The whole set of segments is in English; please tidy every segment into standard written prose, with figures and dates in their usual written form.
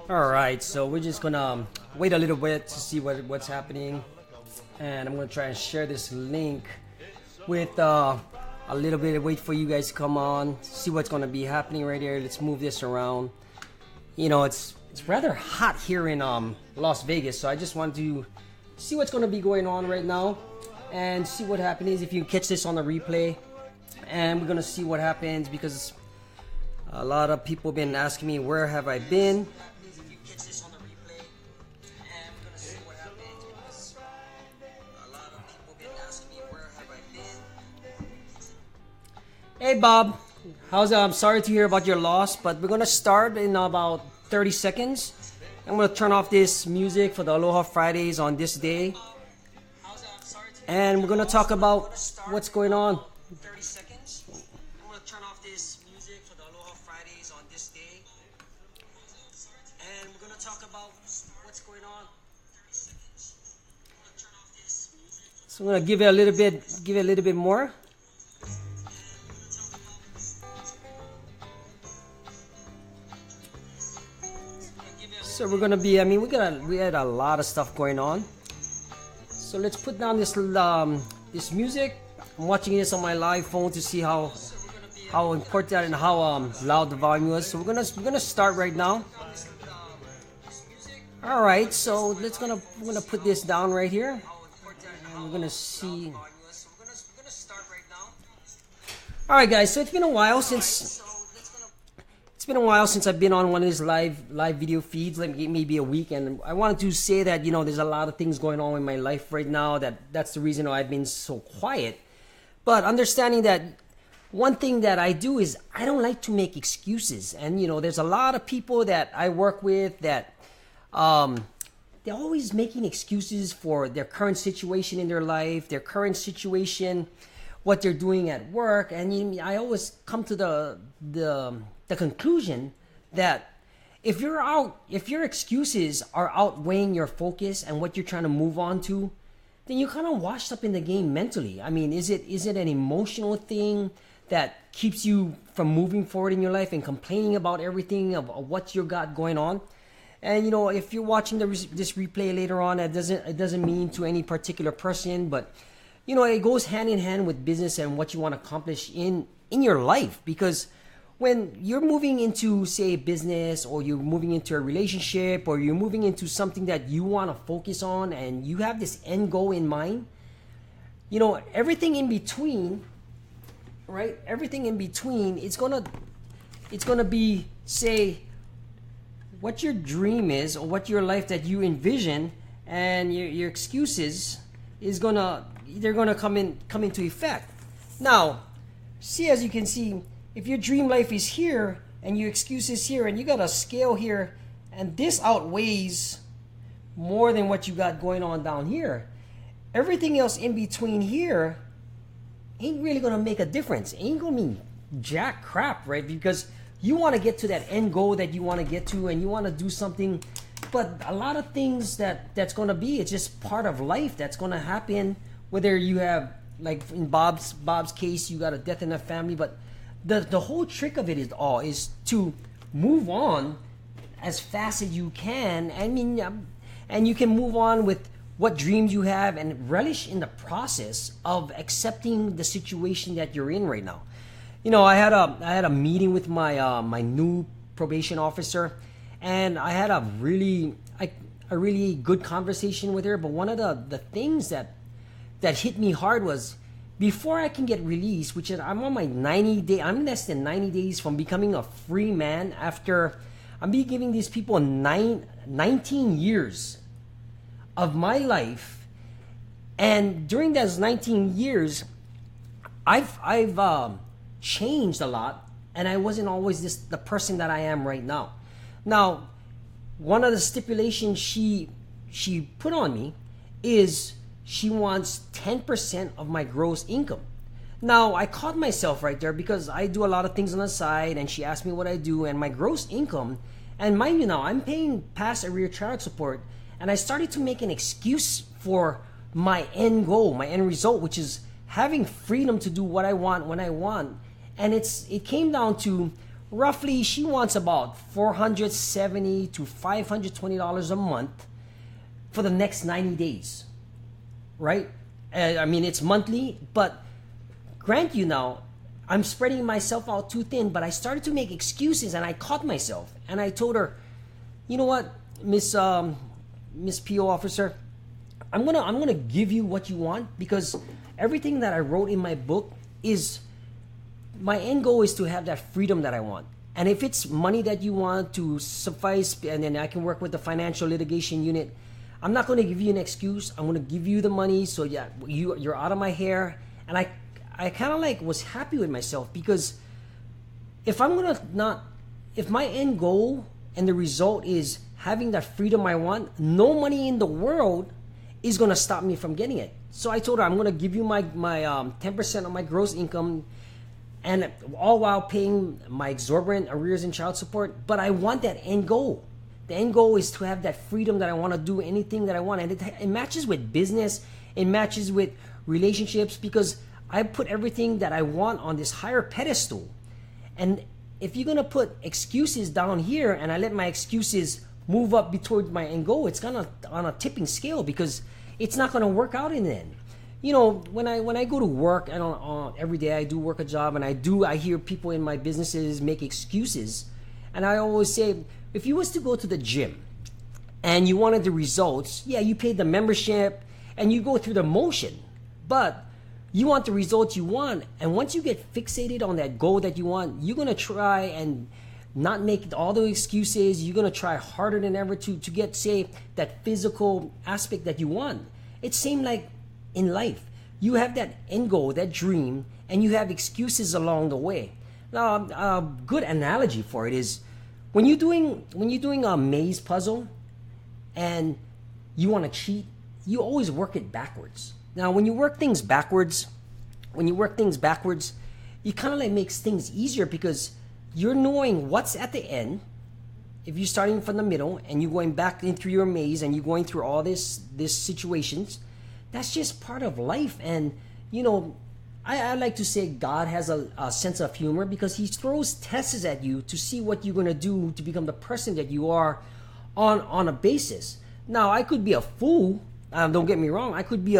All right, so we're just gonna wait a little bit to see what's happening, and I'm gonna try and share this link with a little bit of wait for you guys to come on, see what's gonna be happening right here. Let's move this around. You know, it's rather hot here in Las Vegas, so I just wanted to see what's gonna be going on right now and see what happens if you catch this on the replay. And we're gonna see what happens because a lot of people have been asking me where have I been. Hey Bob, how's it? I'm sorry to hear about your loss, but we're gonna start in about 30 seconds. I'm gonna turn off this music for the Aloha Fridays on this day, and we're gonna talk about what's going on. 30 seconds. I'm gonna turn off this music for the Aloha Fridays on this day, and we're gonna talk about what's going on. So I'm gonna give it a little bit more. So we're gonna be, we had a lot of stuff going on. So let's put down this this music. I'm watching this on my live phone to see how important and how loud the volume was. So we're gonna start right now. All right, so we're gonna put this down right here, and we're gonna see. All right, guys. So it's been a while since I've been on one of these live video feeds, like maybe a week, and I wanted to say that, you know, there's a lot of things going on in my life right now that's the reason why I've been so quiet. But understanding that one thing that I do is I don't like to make excuses. And, you know, there's a lot of people that I work with that they're always making excuses for their current situation in their life, their current situation, what they're doing at work. And I always come to the conclusion that if your excuses are outweighing your focus and what you're trying to move on to, then you're kind of washed up in the game mentally. I mean, is it an emotional thing that keeps you from moving forward in your life and complaining about everything of what you got going on? And, you know, if you're watching this replay later on, it doesn't mean to any particular person, but, you know, it goes hand in hand with business and what you want to accomplish in your life. Because when you're moving into, say, business, or you're moving into a relationship, or you're moving into something that you want to focus on and you have this end goal in mind, you know, everything in between, right? Everything in between, it's gonna be, say, what your dream is or what your life that you envision, and your excuses they're gonna come into effect. Now, see, as you can see, if your dream life is here and your excuse is here and you got a scale here and this outweighs more than what you got going on down here, everything else in between here ain't really going to make a difference. Ain't going to mean jack crap, right? Because you want to get to that end goal that you want to get to, and you want to do something, but a lot of things that's going to be, it's just part of life that's going to happen, whether you have, like in Bob's case, you got a death in the family, but the whole trick of it is to move on as fast as you can. I mean, and you can move on with what dreams you have and relish in the process of accepting the situation that you're in right now. You know, I had a meeting with my my new probation officer, and I had a really good conversation with her. But one of the things that hit me hard was, before I can get released, which is I'm on my 90 day, I'm less than 90 days from becoming a free man, after I'm be giving these people 19 years of my life. And during those 19 years, I've changed a lot, and I wasn't always the person that I am right now. Now, one of the stipulations she put on me is she wants 10% of my gross income. Now, I caught myself right there because I do a lot of things on the side, and she asked me what I do, and my gross income, and mind you now, I'm paying past arrear child support, and I started to make an excuse for my end goal, my end result, which is having freedom to do what I want when I want. And it came down to roughly she wants about $470 to $520 a month for the next 90 days, right? I mean, it's monthly, but grant you now, I'm spreading myself out too thin, but I started to make excuses and I caught myself. And I told her, you know what, Miss PO officer, I'm gonna give you what you want, because everything that I wrote in my book is my end goal is to have that freedom that I want. And if it's money that you want to suffice, and then I can work with the financial litigation unit, I'm not going to give you an excuse. I'm going to give you the money, so yeah, you're out of my hair. And I kind of like was happy with myself, because if my end goal and the result is having that freedom I want, no money in the world is going to stop me from getting it. So I told her, I'm going to give you my 10% of my gross income, and all while paying my exorbitant arrears and child support. But I want that end goal. The end goal is to have that freedom that I want to do anything that I want. And it matches with business. It matches with relationships, because I put everything that I want on this higher pedestal. And if you're going to put excuses down here, and I let my excuses move up toward my end goal, it's kind of on a tipping scale, because it's not going to work out in the end. You know, when I go to work, and every day I do work a job, and I hear people in my businesses make excuses. And I always say, if you was to go to the gym and you wanted the results, yeah, you paid the membership and you go through the motion, but you want the results you want. And once you get fixated on that goal that you want, you're going to try and not make all the excuses. You're going to try harder than ever to get, say, that physical aspect that you want. It's same like in life. You have that end goal, that dream, and you have excuses along the way. Now, a good analogy for it is when you're doing a maze puzzle and you want to cheat, you always work it backwards. Now, when you work things backwards, it kind of like makes things easier, because you're knowing what's at the end. If you're starting from the middle and you're going back in through your maze and you're going through all this situations, that's just part of life. And you know, I like to say God has a sense of humor, because he throws tests at you to see what you're going to do to become the person that you are on a basis. Now, I could be a fool. Don't get me wrong. I could be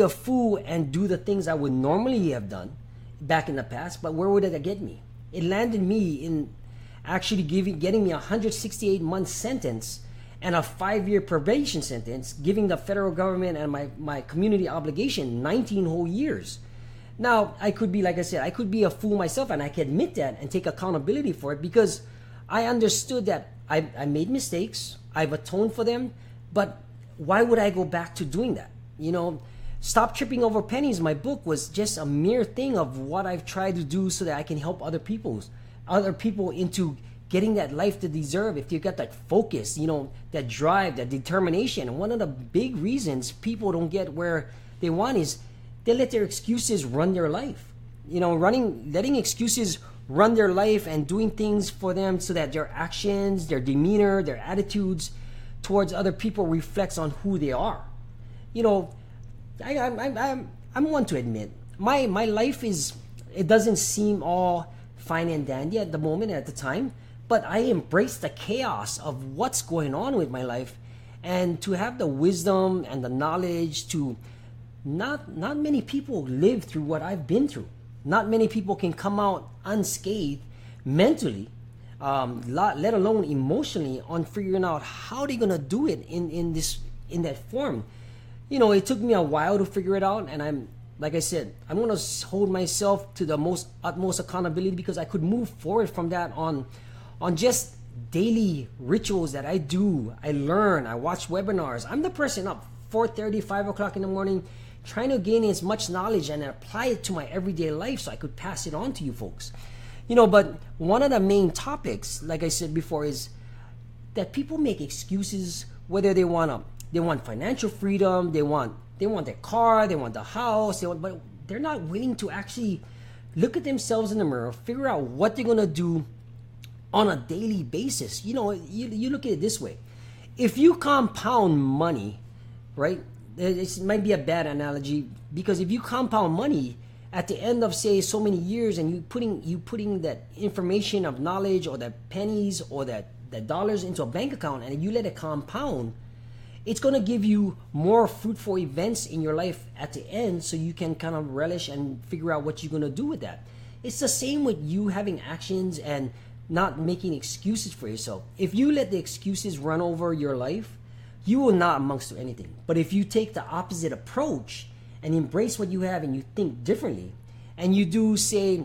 a fool and do the things I would normally have done back in the past. But where would it get me? It landed me in actually getting me a 168-month sentence and a 5-year probation sentence, giving the federal government and my community obligation 19 whole years. Now, I could be, like I said, I could be a fool myself, and I can admit that and take accountability for it, because I understood that I made mistakes, I've atoned for them, but why would I go back to doing that? You know, Stop Tripping Over Pennies, my book, was just a mere thing of what I've tried to do so that I can help other people into getting that life they deserve. If you got that focus, you know, that drive, that determination. And one of the big reasons people don't get where they want is they let their excuses run their life. You know, letting excuses run their life and doing things for them so that their actions, their demeanor, their attitudes towards other people reflects on who they are. You know, I'm one to admit my life it doesn't seem all fine and dandy at the moment, at the time, but I embrace the chaos of what's going on with my life, and to have the wisdom and the knowledge to not many people live through what I've been through. Not many people can come out unscathed mentally, let alone emotionally, on figuring out how they're gonna do it in that form. You know, it took me a while to figure it out, and like I said, I'm gonna hold myself to the utmost accountability, because I could move forward from that on just daily rituals that I do. I learn, I watch webinars. I'm the person up 4:30, 5 o'clock in the morning, trying to gain as much knowledge and apply it to my everyday life so I could pass it on to you folks. You know, but one of the main topics, like I said before, is that people make excuses, whether they want financial freedom, they want their car, they want the house, but they're not willing to actually look at themselves in the mirror, figure out what they're gonna do on a daily basis. You know, you look at it this way: if you compound money, right? it might be a bad analogy, because if you compound money at the end of, say, so many years, and you putting that information of knowledge, or that pennies, or that dollars into a bank account, and you let it compound, it's going to give you more fruitful events in your life at the end, so you can kind of relish and figure out what you're going to do with that. It's the same with you having actions and not making excuses for yourself. If you let the excuses run over your life, you will not amongst to anything. But if you take the opposite approach and embrace what you have, and you think differently, and you do, say,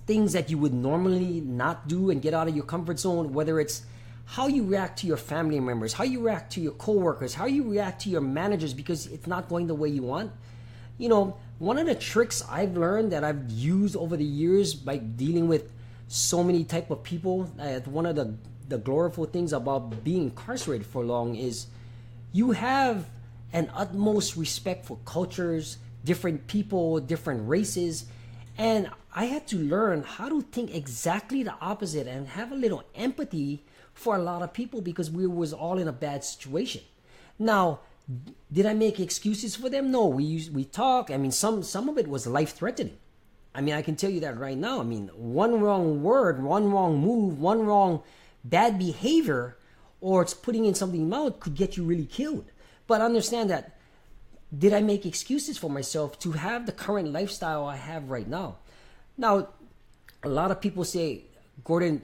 things that you would normally not do, and get out of your comfort zone, whether it's how you react to your family members, how you react to your coworkers, how you react to your managers because it's not going the way you want. You know, one of the tricks I've learned that I've used over the years by dealing with so many type of people, one of the glorious things about being incarcerated for long is you have an utmost respect for cultures, different people, different races. And I had to learn how to think exactly the opposite and have a little empathy for a lot of people, because we was all in a bad situation. Now, did I make excuses for them? No, we talk. I mean, some of it was life threatening. I mean, I can tell you that right now. I mean, one wrong word, one wrong move, one wrong bad behavior, or it's putting in something in mouth could get you really killed. But understand that, did I make excuses for myself to have the current lifestyle I have right now? Now, a lot of people say, Gordon,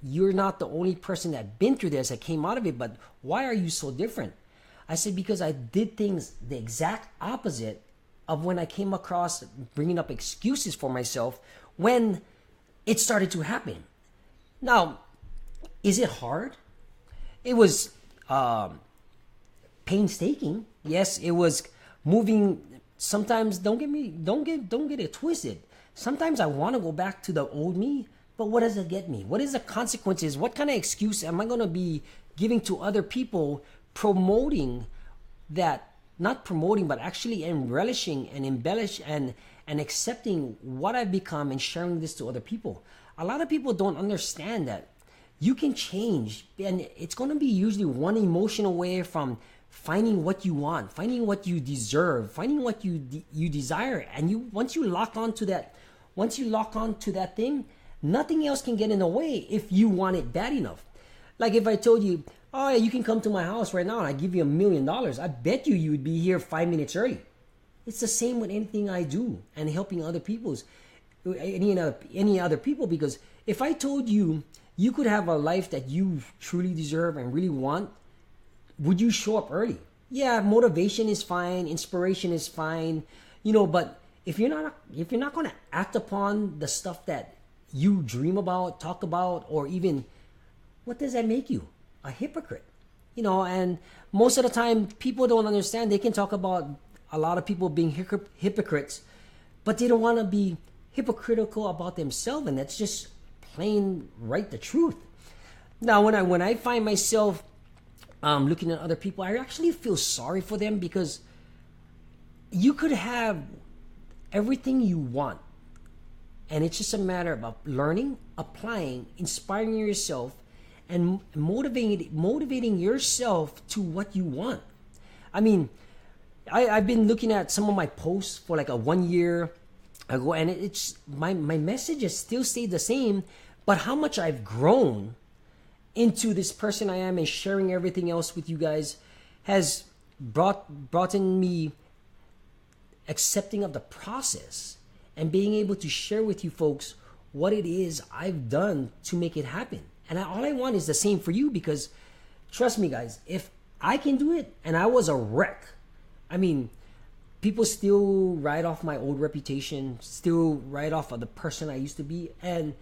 you're not the only person that been through this, that came out of it, but why are you so different? I said, because I did things the exact opposite of when I came across bringing up excuses for myself when it started to happen. Now, is it hard? It was painstaking. Yes, it was moving. Sometimes don't get it twisted. Sometimes I want to go back to the old me, but what does it get me? What is the consequences? What kind of excuse am I going to be giving to other people, promoting that, not promoting, but actually relishing and embellish and accepting what I've become and sharing this to other people? A lot of people don't understand that you can change, and it's going to be usually one emotional way from finding what you want, finding what you deserve, finding what you desire. And once you lock on to that thing, nothing else can get in the way if you want it bad enough. Like if I told you, oh, you can come to my house right now and I give you $1 million, I bet you would be here 5 minutes early. It's the same with anything I do and helping other any other people, because if I told you you could have a life that you truly deserve and really want, would you show up early? Yeah, motivation is fine, inspiration is fine, but if you're not going to act upon the stuff that you dream about, talk about, or even, what does that make you? A hypocrite. And most of the time people don't understand. They can talk about a lot of people being hypocrites, but they don't want to be hypocritical about themselves, and that's just plain right the truth. Now, when I find myself looking at other people, I actually feel sorry for them, because you could have everything you want, and it's just a matter of learning, applying, inspiring yourself, and motivating yourself to what you want. I mean, I've been looking at some of my posts for like 1 year ago, and it's my messages still stay the same, but how much I've grown into this person I am and sharing everything else with you guys has brought in me accepting of the process and being able to share with you folks what it is I've done to make it happen. And all I want is the same for you, because trust me, guys, if I can do it, and I was a wreck, I mean, people still write off my old reputation, still write off of the person I used to be, and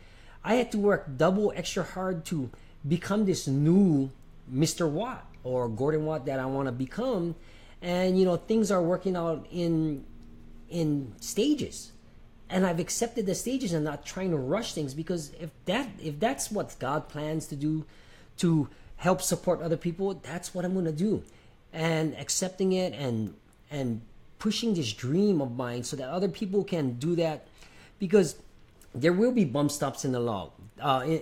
I had to work double extra hard to become this new Mr. Watt or Gordon Watt that I want to become. And things are working out in stages, and I've accepted the stages and not trying to rush things, because if that's what God plans to do, to help support other people, that's what I'm going to do, and accepting it and pushing this dream of mine so that other people can do that, because there will be bump stops in the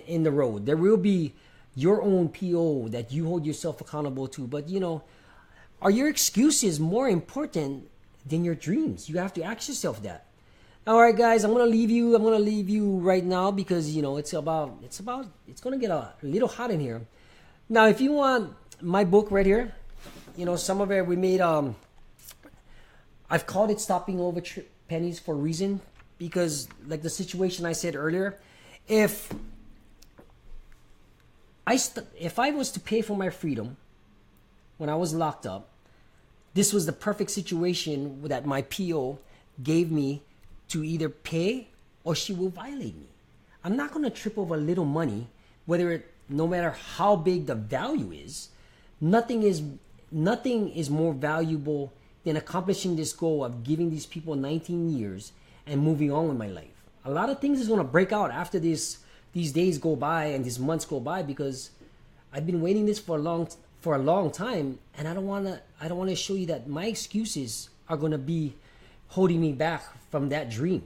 in the road. There will be your own PO that you hold yourself accountable to, but Are your excuses more important than your dreams? You have to ask yourself that. All right, guys, I'm gonna leave you. I'm gonna leave you right now because it's gonna get a little hot in here. Now, if you want my book right here, some of it we made. I've called it "Stopping Over Pennies" for a reason because, like the situation I said earlier, if if I was to pay for my freedom when I was locked up, this was the perfect situation that my PO gave me to either pay or she will violate me. I'm not going to trip over little money, no matter how big the value is. Nothing is more valuable than accomplishing this goal of giving these people 19 years and moving on with my life. A lot of things is going to break out after these days go by and these months go by because I've been waiting this for a long time, and I don't want to show you that my excuses are going to be holding me back from that dream,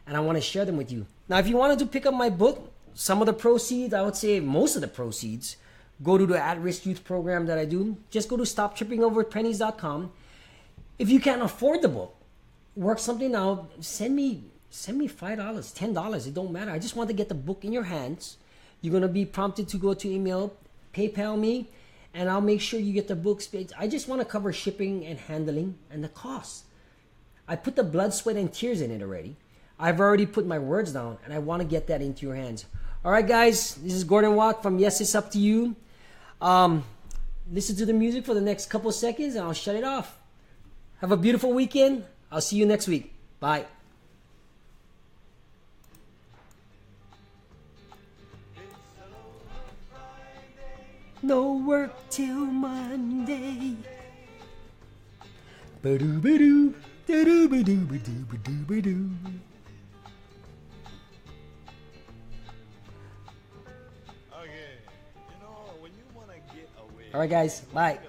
and I want to share them with you. Now, if you wanted to pick up my book, some of the proceeds, I would say most of the proceeds, go to the at-risk youth program that I do. Just go to stoptrippingoverpennies.com. If you can't afford the book, work something out. Send me $5, $10. It don't matter. I just want to get the book in your hands. You're gonna be prompted to go to email, PayPal me, and I'll make sure you get the books. I just want to cover shipping and handling and the cost. I put the blood, sweat, and tears in it already. I've already put my words down, and I want to get that into your hands. All right, guys, this is Gordon Watt from Yes, It's Up to You. Listen to the music for the next couple seconds, and I'll shut it off. Have a beautiful weekend. I'll see you next week. Bye. No work till Monday. Ba-doo-ba-doo, da-doo-ba-doo-ba-doo-ba-doo-ba-doo. Okay, when you want to get away. All right, guys. Bye.